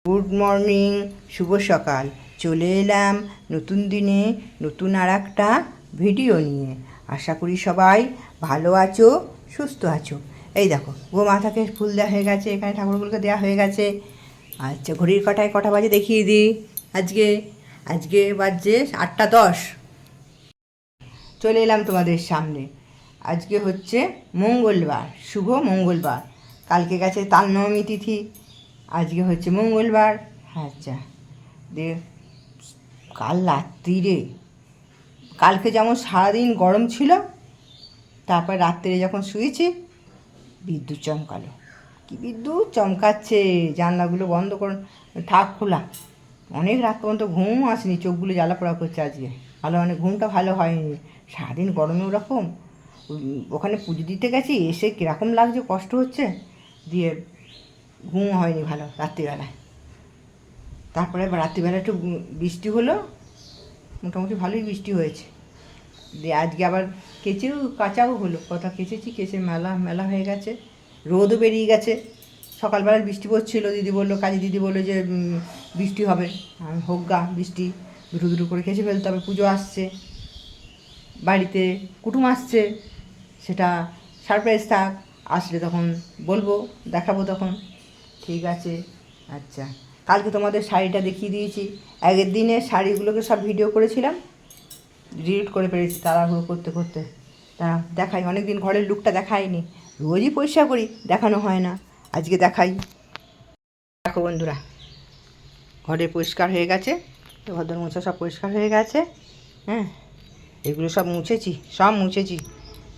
Good morning, শুভ সকাল। চলে এলাম নতুন দিনে নতুন আর একটা ভিডিও নিয়ে। আশা করি সবাই ভালো আছো, সুস্থ আছো। এই দেখো, মাথাকে ফুল দেওয়া হয়ে গেছে, এখানে ঠাকুরগুলোকে দেওয়া হয়ে গেছে। আচ্ছা, ঘড়ির কাঁটায় কটা বাজে দেখিয়ে দিই। আজকে বাজছে 8:10। চলে এলাম তোমাদের সামনে। আজকে হচ্ছে মঙ্গলবার, শুভ মঙ্গলবার। কালকে গেছে তালনবমী তিথি, আজকে হচ্ছে মঙ্গলবার। আচ্ছা, কাল রাত্রিরে, কালকে যেমন সারাদিন গরম ছিল, তারপর রাত্রে যখন শুয়েছি বিদ্যুৎ চমকালো। কি বিদ্যুৎ চমকাচ্ছে! জানলাগুলো বন্ধ করুন, থাক খোলা। অনেক রাত পর্যন্ত ঘুম আসেনি, চোখগুলো জ্বালা পোড়া করছে আজকে। ঘুমটা ভালো হয়নি, সারাদিন গরমে ওরকম। ওখানে পুজো দিতে গেছি, এসে কীরকম লাগছে, কষ্ট হচ্ছে, দিয়ে ঘুম হয়নি ভালো রাত্রিবেলায়। তারপরে রাত্রিবেলা একটু বৃষ্টি হলো, মোটামুটি ভালোই বৃষ্টি হয়েছে। দিয়ে আজকে আবার কাঁচাও হলো, কটা কেচে মেলা হয়ে গেছে। রোদও বেরিয়ে গেছে। সকালবেলা বৃষ্টি পড়ছিল, কাজী দিদি বললো যে বৃষ্টি হবে, হোক গা বৃষ্টি, দুটো করে কেচে ফেলতে হবে। পুজো আসছে, বাড়িতে কুটুম আসছে, সেটা সারপ্রাইজ থাক, আসলে তখন বলবো, দেখাবো তখন। ঠিক আছে। আচ্ছা, কালকে তোমাদের শাড়িটা দেখিয়ে দিয়েছি। আগের দিনের শাড়িগুলোকে সব ভিডিও করেছিলাম, ডিলিট করে পেরেছি তাড়াহুড়ো করতে করতে। দেখাই, অনেক দিন ঘরের লুকটা দেখাইনি। রোজই পরিষ্কার করি, দেখানো হয় না, আজকে দেখাই। দেখো বন্ধুরা, ঘরে পরিষ্কার হয়ে গেছে, ঘর মোছা সব পরিষ্কার হয়ে গেছে। হ্যাঁ, এগুলো সব মুছেছি।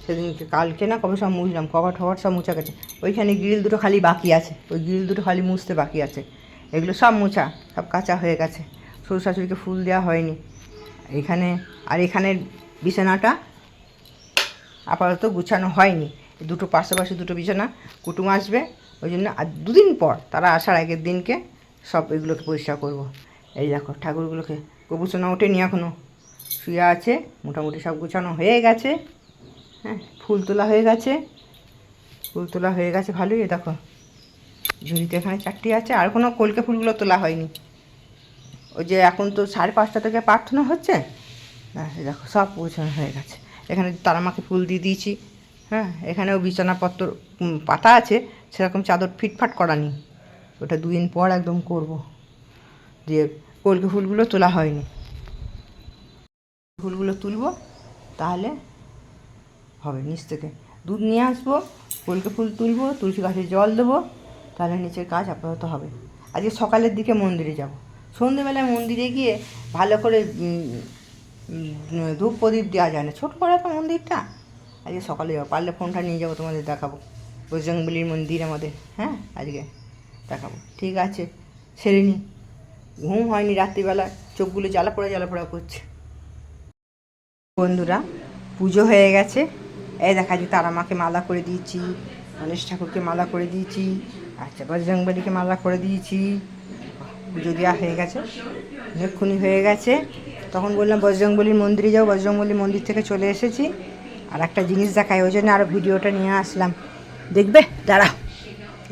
সেদিনকে কালকে না কবে সব মুছলাম, কভার সব মুছা গেছে। ওইখানে গ্রিল দুটো খালি বাকি আছে, ওই গ্রিল দুটো খালি মুছতে বাকি আছে। এগুলো সব মোছা, সব কাঁচা হয়ে গেছে। শ্বশুর শাশুড়িকে ফুল দেওয়া হয়নি। এখানের বিছানাটা আপাতত গুছানো হয়নি। দুটো পাশাপাশি দুটো বিছানা, কুটুম আসবে, ওই জন্য আর দুদিন পর, তারা আসার আগের দিনকে সব এগুলোকে পরিষ্কার করব। এই দেখো, ঠাকুরগুলোকে গোবুছানো ওঠেনি এখনও, শুয়ে আছে। মোটামুটি সব গুছানো হয়ে গেছে। হ্যাঁ, ফুল তোলা হয়ে গেছে ভালোই। দেখো, ঝুড়িতে এখানে 4টি আছে, আর কোনো কলকে ফুলগুলো তোলা হয়নি। ওই যে এখন তো 5:30 থেকে প্রার্থনা হচ্ছে। হ্যাঁ, দেখো সব গোছানো হয়ে গেছে। এখানে তারামাকে ফুল দিয়ে দিয়েছি। হ্যাঁ, এখানেও বিছানাপত্র পাতা আছে, সেরকম চাদর ফিটফাট করা নেই, ওটা 2 দিন পর একদম করব। দিয়ে কলকে ফুলগুলো তোলা হয়নি, ফুলগুলো তুলবো, তাহলে হবে। নিচ থেকে দুধ নিয়ে আসবো, কলকে ফুল তুলবো, তুলসী গাছে জল দেবো, তাহলে নিচের কাজ আপাতত হবে। আজকে সকালের দিকে মন্দিরে যাব। সন্ধ্যেবেলায় মন্দিরে গিয়ে ভালো করে ধূপ প্রদীপ দেওয়া যায় না, ছোটো করে তো মন্দিরটা। আজকে সকালে যাবো, পারলে ফোনটা নিয়ে যাবো, তোমাদের দেখাবো বজরংবলীর মন্দির আমাদের। হ্যাঁ, আজকে দেখাবো। ঠিক আছে, সেরে নি। ঘুম হয়নি রাত্রিবেলা, চোখগুলো জ্বালা পোড়া করছে। বন্ধুরা, পুজো হয়ে গেছে। এই দেখা যায় তারামাকে মালা করে দিয়েছি, গণেশ ঠাকুরকে মালা করে দিয়েছি, আচ্ছা বজরংবলীকে মালা করে দিয়েছি। পুজো দেওয়া হয়ে গেছে, অনেকক্ষণই হয়ে গেছে। তখন বললাম বজরংবলীর মন্দিরে যাও, বজরংবলীর মন্দির থেকে চলে এসেছি। আর একটা জিনিস দেখাই, ওই জন্য আরও ভিডিওটা নিয়ে আসলাম, দেখবে? দাঁড়াও,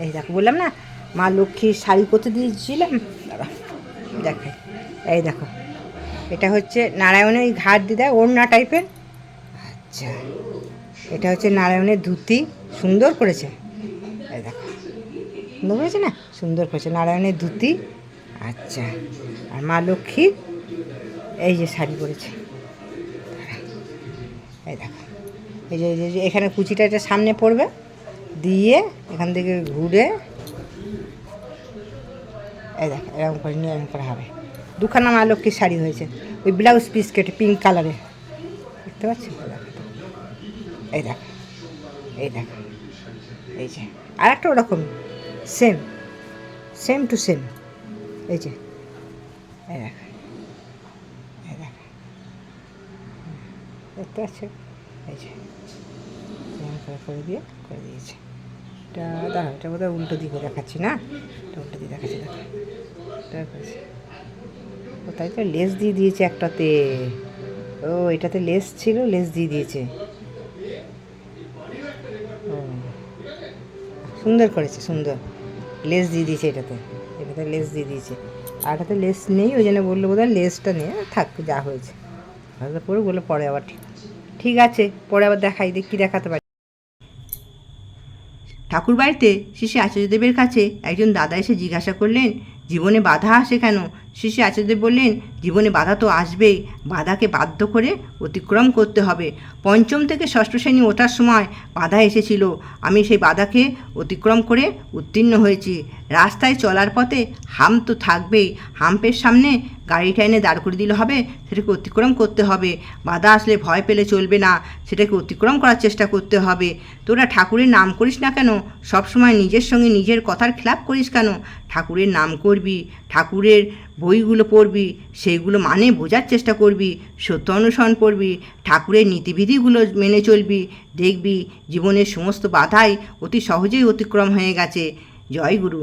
এই দেখো, বললাম না মা লক্ষ্মীর শাড়ি করতে দিয়েছিলাম, দাঁড়াও দেখাই। এই দেখো, এটা হচ্ছে নারায়ণের ওই ঘাট দিদা ওড়না টাইপের। আচ্ছা, এটা হচ্ছে নারায়ণের ধুতি, সুন্দর করেছে। এই দেখো, সুন্দর করেছে না? সুন্দর করেছে নারায়ণের ধুতি। আচ্ছা, আর মা লক্ষ্মীর এই যে শাড়ি পরেছে। এই দেখো, এই যে এখানে কুচিটা এটা সামনে পড়বে, দিয়ে এখান থেকে ঘুরে এই দেখো এরকম করে নিয়ে এরকম করা হবে। দুখানা মা লক্ষ্মীর শাড়ি হয়েছে, ওই ব্লাউজ পিস কেটে পিঙ্ক কালারের, দেখতে পাচ্ছি? এই দেখো, এই দেখো, এই যে আর একটা ওরকম সেম টু সেম। এই যে এই দেখো, এই দেখো, দেখতে পাচ্ছ? এই যে করে দিয়েছে। এটা দাঁড়া, এটা বোধহয় উল্টো দিকে দেখাচ্ছি না, এটা উল্টো দিকে দেখাচ্ছি। দেখো, ও তাই তো লেস দিয়ে দিয়েছে একটাতে। ও, এটাতে লেস ছিল, লেস দিয়ে দিয়েছে। ও, সুন্দর করেছে, সুন্দর লেস দিয়ে দিয়েছে এটাতে। থাকেনি, তাই লেস দিয়ে দিয়েছে। আর এটাতে লেস নেই, ওই জন্য বললো বোধহয় লেসটা নেই, থাক যা হয়েছে। পরে বললো পরে আবার ঠিক আছে, পরে আবার দেখাই, দেখ কী দেখাতে পারি। ঠাকুর বাড়িতে শ্রী আচার্যদেবের কাছে একজন দাদা এসে জিজ্ঞাসা করলেন, জীবনে বাধা আসে কেন? শ্রী আচার্যদেব বললেন, জীবনে বাধা তো আসবেই, বাধাকে বাধ্য করে অতিক্রম করতে হবে। পঞ্চম থেকে ষষ্ঠ শ্রেণী ওঠার সময় বাধা এসেছিল, আমি সেই বাধাকে অতিক্রম করে উত্তীর্ণ হয়েছি। রাস্তায় চলার পথে হাম্প তো থাকবেই, হাম্পের সামনে গাড়িটা এনে দাঁড় করে দিলে হবে? সেটাকে অতিক্রম করতে হবে। বাধা আসলে ভয় পেলে চলবে না, সেটাকে অতিক্রম করার চেষ্টা করতে হবে। তোরা ঠাকুরের নাম করিস না কেন? সবসময় নিজের সঙ্গে নিজের কথার খেলাপ করিস কেন? ঠাকুরের নাম করবি, ঠাকুরের বইগুলো পড়বি, সেইগুলো মানে বোঝার চেষ্টা করবি, সত্য অনুসরণ করবি, ঠাকুরের নীতিবিধিগুলো মেনে চলবি, দেখবি জীবনের সমস্ত বাধাই অতি সহজেই অতিক্রম হয়ে গেছে। জয় গুরু।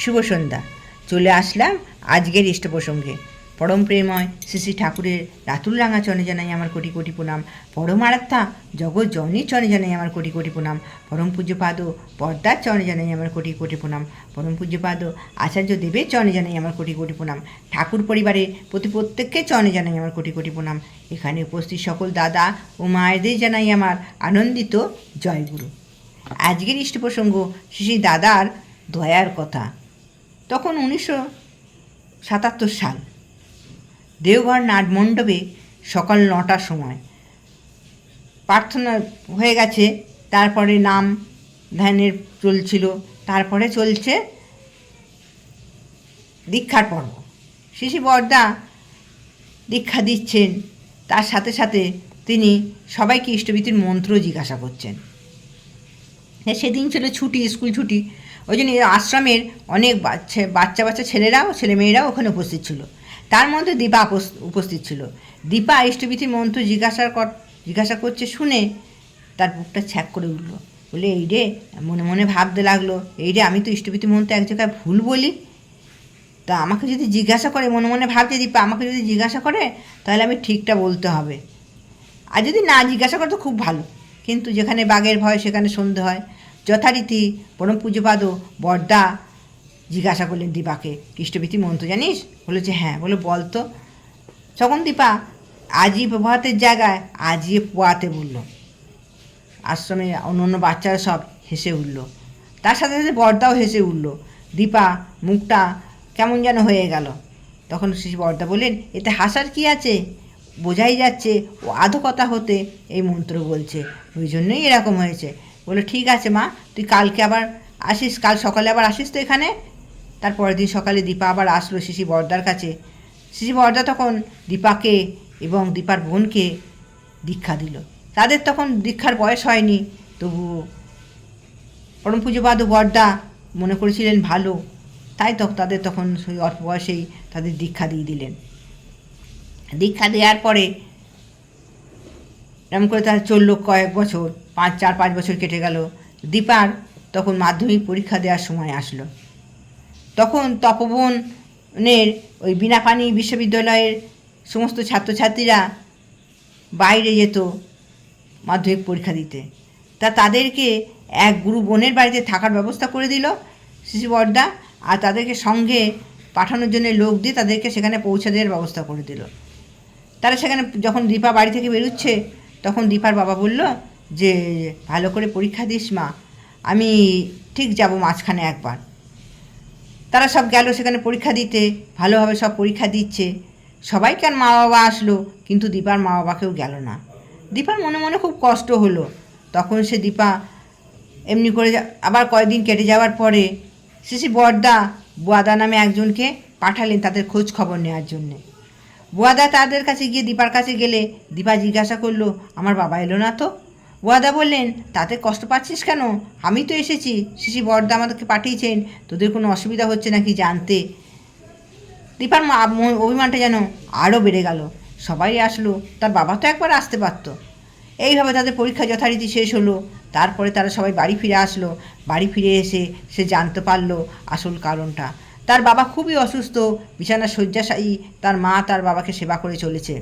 শুভ সন্ধ্যা। চলে আসলাম আজকের ইষ্ট প্রসঙ্গে। পরম প্রেময় শ্রী শ্রী ঠাকুরের রাতুল রাঙা চরণে জানাই আমার কোটি কোটি প্রণাম। পরমারাধ্যা জগৎ জননীর চরণে জানাই আমার কোটি কোটি প্রণাম। পরম পূজ্যপাদ পর্দার চরণে জানাই আমার কোটি কোটি প্রণাম। পরম পূজ্যপাদ আচার্য দেবের চরণে জানাই আমার কোটি কোটি প্রণাম। ঠাকুর পরিবারের প্রত্যেককে চরণে জানাই আমার কোটি কোটি প্রণাম। এখানে উপস্থিত সকল দাদা ও মায়েদের জানাই আমার আনন্দিত জয়গুরু। আজকের ইষ্ট প্রসঙ্গ শ্রী দাদার দয়ার কথা। তখন 1977 সাল, দেওঘর নাটমণ্ডপে সকাল 9টার সময় প্রার্থনা হয়ে গেছে, তারপরে নাম ধ্যানের চলছিল, তারপরে চলছে দীক্ষার পর্ব। শ্রী বরদা দীক্ষা দিচ্ছেন, তার সাথে সাথে তিনি সবাইকে ইষ্টভীতির মন্ত্র জিজ্ঞাসা করছেন। সেদিন ছিল ছুটি, স্কুল ছুটি, ওই জন্য আশ্রমের অনেক বাচ্চা ছেলেরাও ছেলেমেয়েরাও ওখানে উপস্থিত ছিল। তার মধ্যে দীপা উপস্থিত ছিল। দীপা ইষ্টভীতির মন্ত্র জিজ্ঞাসা করছে শুনে তার বুকটা ছ্যাক করে উঠল। বলে এই রে, মনে মনে ভাবতে লাগলো, এই রে আমি তো ইষ্টভীতি মন্ত্র এক জায়গায় ভুল বলি। তা আমাকে যদি জিজ্ঞাসা করে, মনে মনে ভাবছে দীপা, আমাকে যদি জিজ্ঞাসা করে তাহলে আমি ঠিকটা বলতে হবে, আর যদি না জিজ্ঞাসা করে তো খুব ভালো। কিন্তু যেখানে বাঘের ভয় সেখানে সন্ধে হয়। যথারীতি পরম পূজ্যপাদ বরদা জিজ্ঞাসা করলেন দীপাকে, ইষ্টভীতি মন্ত্র জানিস? বলেছে হ্যাঁ। বলে বল তো। তখন দীপা আজি প্রভাতের জায়গায় আজিয়ে পোয়াতে বলল। আশ্রমে অন্য বাচ্চারা সব হেসে উঠল, তার সাথে সাথে বরদাও হেসে উঠল। দীপা মুখটা কেমন যেন হয়ে গেল। তখন শ্রী বরদা বললেন, এতে হাসার কি আছে? বোঝাই যাচ্ছে ও আধো কথা হতে এই মন্ত্র বলছে, ওই জন্যই এরকম হয়েছে। বলে ঠিক আছে মা, তুই কালকে আবার আসিস, কাল সকালে আবার আসিস তো এখানে। তারপরের দিন সকালে দীপা আবার আসলো শ্রী বরদার কাছে। শ্রী বরদা তখন দীপাকে এবং দীপার বোনকে দীক্ষা দিল। তাদের তখন দীক্ষার বয়স হয়নি, তবু পরম পূজ্যপাদ বরদা মনে করেছিলেন ভালো, তাই তাদের তখন সেই অল্প বয়সেই তাদের দীক্ষা দিয়ে দিলেন। দীক্ষা দেওয়ার পরে এরকম করে তার চলল কয়েক বছর, 4-5 বছর কেটে গেল। দীপার তখন মাধ্যমিক পরীক্ষা দেওয়ার সময় আসলো। তখন তপবনের ওই বিনাপানি বিশ্ববিদ্যালয়ের সমস্ত ছাত্রছাত্রীরা বাইরে যেত মাধ্যমিক পরীক্ষা দিতে। তাদেরকে এক গুরু বোনের বাড়িতে থাকার ব্যবস্থা করে দিল শ্রী বরদা, আর তাদেরকে সঙ্গে পাঠানোর জন্য লোক দিয়ে তাদেরকে সেখানে পৌঁছে দেওয়ার ব্যবস্থা করে দিল। তারা সেখানে যখন দীপা বাড়ি থেকে বেরোচ্ছে, তখন দীপার বাবা বলল যে ভালো করে পরীক্ষা দিস মা, আমি ঠিক যাব মাঝখানে একবার। তারা সব গেল সেখানে পরীক্ষা দিতে, ভালোভাবে সব পরীক্ষা দিচ্ছে। সবাইকে আর মা বাবা আসলো, কিন্তু দীপার মা বাবাকেও গেল না। দীপার মনে মনে খুব কষ্ট হলো। তখন সে দীপা এমনি করে আবার কয়েকদিন কেটে যাওয়ার পরে শ্রী বরদা বুয়াদা নামে একজনকে পাঠালেন তাদের খোঁজ খবর নেওয়ার জন্যে। বুয়াদা তাদের কাছে গিয়ে দীপার কাছে গেলে দীপা জিজ্ঞাসা করলো, আমার বাবা এলো না তো? বুয়াদা বললেন, তাতে কষ্ট পাচ্ছিস কেন? আমি তো এসেছি, শ্রী বরদা আমাদেরকে পাঠিয়েছেন, তোদের কোনো অসুবিধা হচ্ছে নাকি জানতে। দীপার অভিমানটা যেন আরও বেড়ে গেল। সবাই আসলো, তার বাবা তো একবার আসতে পারতো। এইভাবে তাদের পরীক্ষা যথারীতি শেষ হলো। তারপরে তারা সবাই বাড়ি ফিরে আসলো। বাড়ি ফিরে এসে সে জানতে পারলো আসল কারণটা। তার বাবা খুবই অসুস্থ, বিছানা শয্যাশায়ী। তার মা তার বাবাকে সেবা করে চলেছে।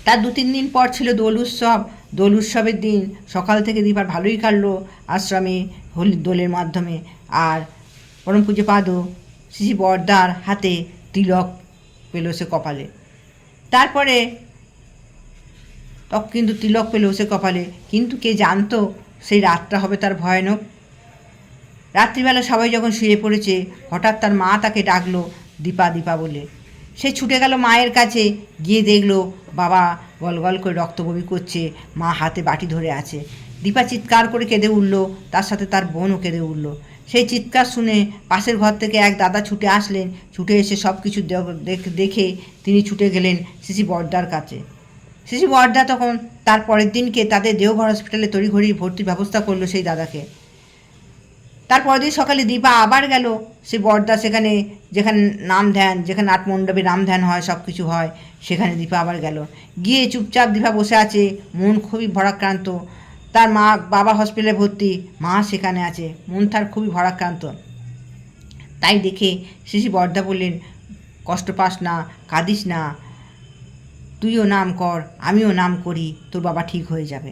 তার 2-3 দিন পর ছিল দোল উৎসব। দোল উৎসবের দিন সকাল থেকে দীপার ভালোই কাটলো আশ্রমে দোলের মাধ্যমে। আর পরম পূজ্য পাদও শ্রী বরদার হাতে তিলক পেল সে কপালে। তারপরে কিন্তু তিলক পেল সে কপালে, কিন্তু কে জানতো সেই রাতটা হবে তার ভয়ানক। রাত্রিবেলা সবাই যখন শুয়ে পড়েছে, হঠাৎ তার মা তাকে ডাকলো দীপা দীপা বলে। সে ছুটে গেল মায়ের কাছে, গিয়ে দেখলো বাবা গলগল করে রক্ত বমি করছে, মা হাতে বাটি ধরে আছে। দীপা চিৎকার করে কেঁদে উঠল, তার সাথে তার বোনও কেঁদে উঠল। সেই চিৎকার শুনে পাশের ঘর থেকে এক দাদা ছুটে আসলেন। ছুটে এসে সব কিছু দেখে তিনি ছুটে গেলেন সিসি বর্দার কাছে। সিসি বর্দা তখন তার পরের দিনকে তাদের দেওঘর হসপিটালে তড়িঘড়ি ভর্তির ব্যবস্থা করলো সেই দাদাকে। তারপরের দিন সকালে দীপা আবার গেল সে বর্দা সেখানে, যেখানে নাম ধ্যান, যেখানে আটমণ্ডপে নাম ধ্যান হয়, সব কিছু হয়, সেখানে দীপা আবার গেল। গিয়ে চুপচাপ দীপা বসে আছে, মন খুবই ভরাক্রান্ত। তার মা বাবা হসপিটালে ভর্তি, মা সেখানে আছে, মন তার খুবই ভরাক্রান্ত। তাই দেখে সিসি বর্দা বললেন, কষ্ট পাস না, কাঁদিস না, তুইও নাম কর, আমিও নাম করি, তোর বাবা ঠিক হয়ে যাবে।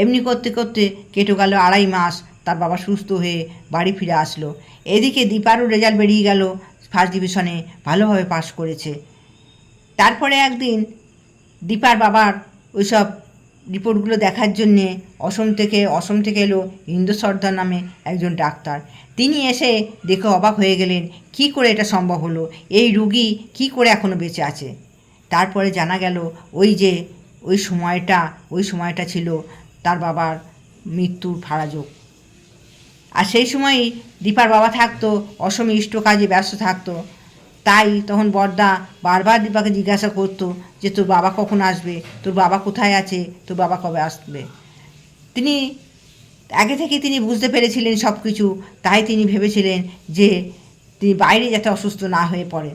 এমনি করতে করতে কেটে গেল 2.5 মাস। তার বাবা সুস্থ হয়ে বাড়ি ফিরে আসলো। এদিকে দীপারও রেজাল্ট বেরিয়ে গেল, ফার্স্ট ডিভিশনে ভালোভাবে পাশ করেছে। তারপরে একদিন দীপার বাবার ওইসব রিপোর্টগুলো দেখার জন্যে অসম থেকে এলো ইন্দ্র সর্দার নামে একজন ডাক্তার। তিনি এসে দেখে অবাক হয়ে গেলেন, কি করে এটা সম্ভব হলো, এই রুগী কি করে এখনও বেঁচে আছে। তারপরে জানা গেল ওই সময়টা ছিল তার বাবার মৃত্যুর ফারাযোগ। আর সেই সময়ই দীপার বাবা থাকতো অসমে ইষ্ট কাজে ব্যস্ত থাকতো। তাই তখন বর্দা বারবার দীপাকে জিজ্ঞাসা করতো যে তোর বাবা কখন আসবে, তোর বাবা কোথায় আছে, তোর বাবা কবে আসবে। তিনি আগে থেকে তিনি বুঝতে পেরেছিলেন সব কিছু, তাই তিনি ভেবেছিলেন যে তিনি বাইরে যাতে অসুস্থ না হয়ে পড়ে।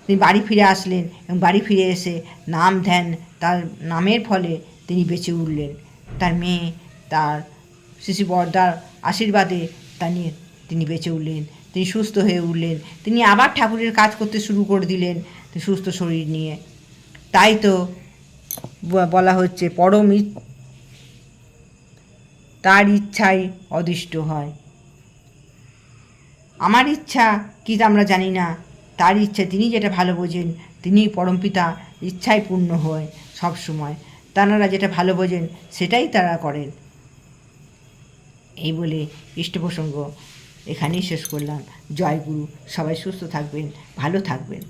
তিনি বাড়ি ফিরে আসলেন এবং বাড়ি ফিরে এসে নাম ধ্যান, তার নামের ফলে তিনি বেঁচে উঠলেন। তার মেয়ে, তার শিশু বর্দার আশীর্বাদে তিনি বেঁচে উঠলেন, তিনি সুস্থ হয়ে উঠলেন, তিনি আবার ঠাকুরের কাজ করতে শুরু করে দিলেন সুস্থ শরীর নিয়ে। তাই তো বলা হচ্ছে তার ইচ্ছাই অদৃষ্ট হয়। আমার ইচ্ছা কি আমরা জানি না, তার ইচ্ছা তিনি যেটা ভালো বোঝেন, তিনি পরমপিতা ইচ্ছাই পূর্ণ হয় সব সময়। তাঁরা যেটা ভালো বোঝেন সেটাই তারা করেন। এই বলে ইষ্টপ্রসঙ্গ এখানেই শেষ করলাম। জয় গুরু। সবাই সুস্থ থাকবেন, ভালো থাকবেন।